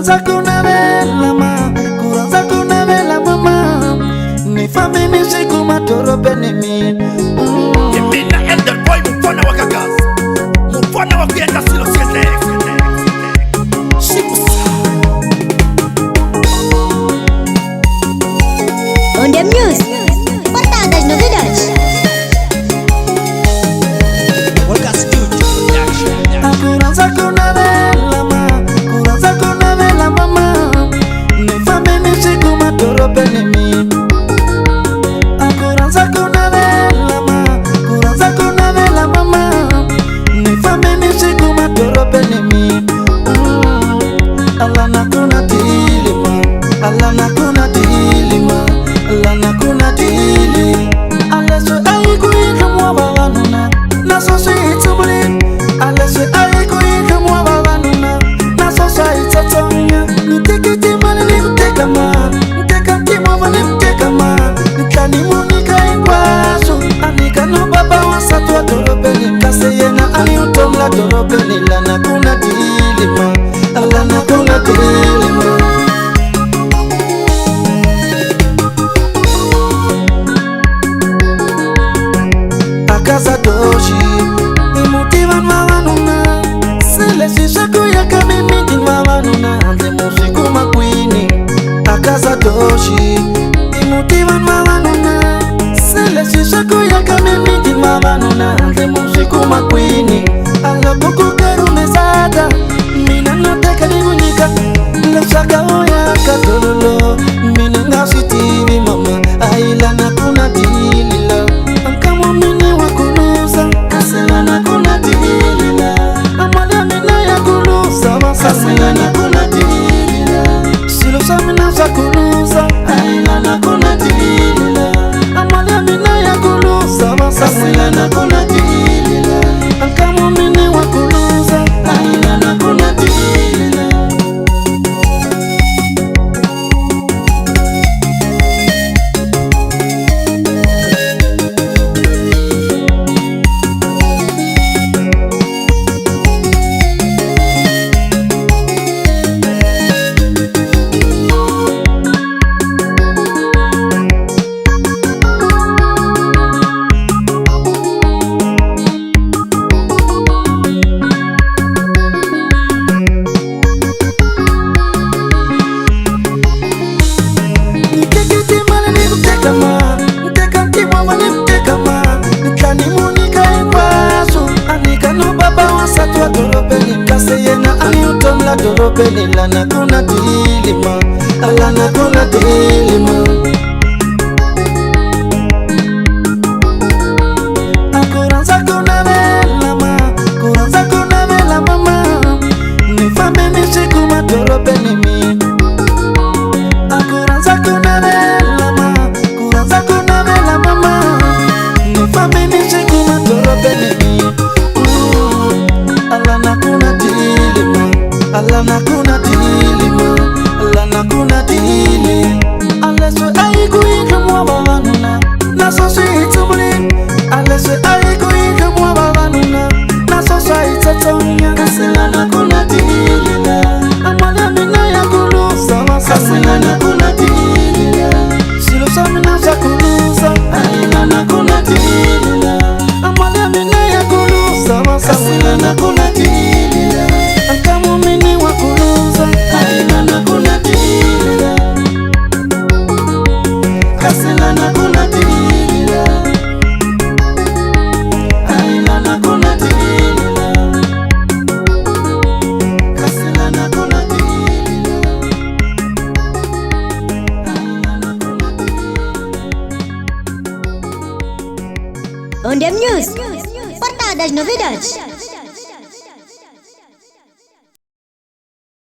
Kuranza kuna vela ma, kuranza kuna vela mama. Ni famini siku matorope ni mi. Yemina elder boy mufana wa gagas, mufana wa kuenda silo siete. On the news, portadas novidades. Kuranza kuna vela ma, kuranza kuna vela mama. Ni famini siku matorope ni mi. Kuranza kuna vela ma, kuranza kuna vela mama. Ni famini siku matorope ni mi. Alana kuna dilima, alana kuna dilima, alana kuna dili. Aleso ai kuinga mwa wanuna, naso situbuli. Aleso ai kuinga mwa wanuna, naso sitatonya. Nitekiti mali ni mteka ma, mteka timwa mali mteka ma. Nikani munika ikwaso, anika no baba wasatu wa torobeni. Kaseyena ani utomla torobeni, lana kuna dilima, alana kuna dilima. Akaza doshi imutiva mavanuna, sele shishaku ya kamimiti mavanuna, ande musiku makwini. Akaza doshi imutiva mavanuna, sele shishaku ya kamimiti mavanuna, ande musiku makwini. Alabuku karume sada, mina nateka nigunyika, lefsaka oya katololo. Mina ngasi TV mama, aila na kuna dilila. Ankamo mine wakuluza, kasela na kuna dilila. Amale mina ya kuluza, kasela na kuna dilila. Silusa mina za kuluza, aila na kuna dilila. Amale mina ya kuluza, kasela na kuna dilila. Ankamo mine wakuluza, aila na kuna dilila. Torobeni lana kuna dilima, alana kuna dilima. Kuranza kuna vela ma, kuranza kuna vela mama. Ni famini siku matorobeni mi. Kuranza kuna vela ma, kuranza kuna vela mama. Ni famini siku matorobeni mi. Alana kuna dilima, alana kuna dilima, alana kuna dili. Aleso ai kuinga mwa wanuna, naso situbuli. Aleso ai kuinga mwa wanuna, naso sitatonya. Kasela na kuna dilila, amale mina ya kuluza, kasela na kuna dilila. Silusa mina za kuluza, aila na kuna dilila. Amale mina ya kuluza, kasela na kuna dilila. Ankamo mini wakuluza, aila na kuna dilila. Kasela na kuna dilila, aila na kuna dilila. Kasela na kuna dilila, aila na kuna dilila. On the news, portadas novidades.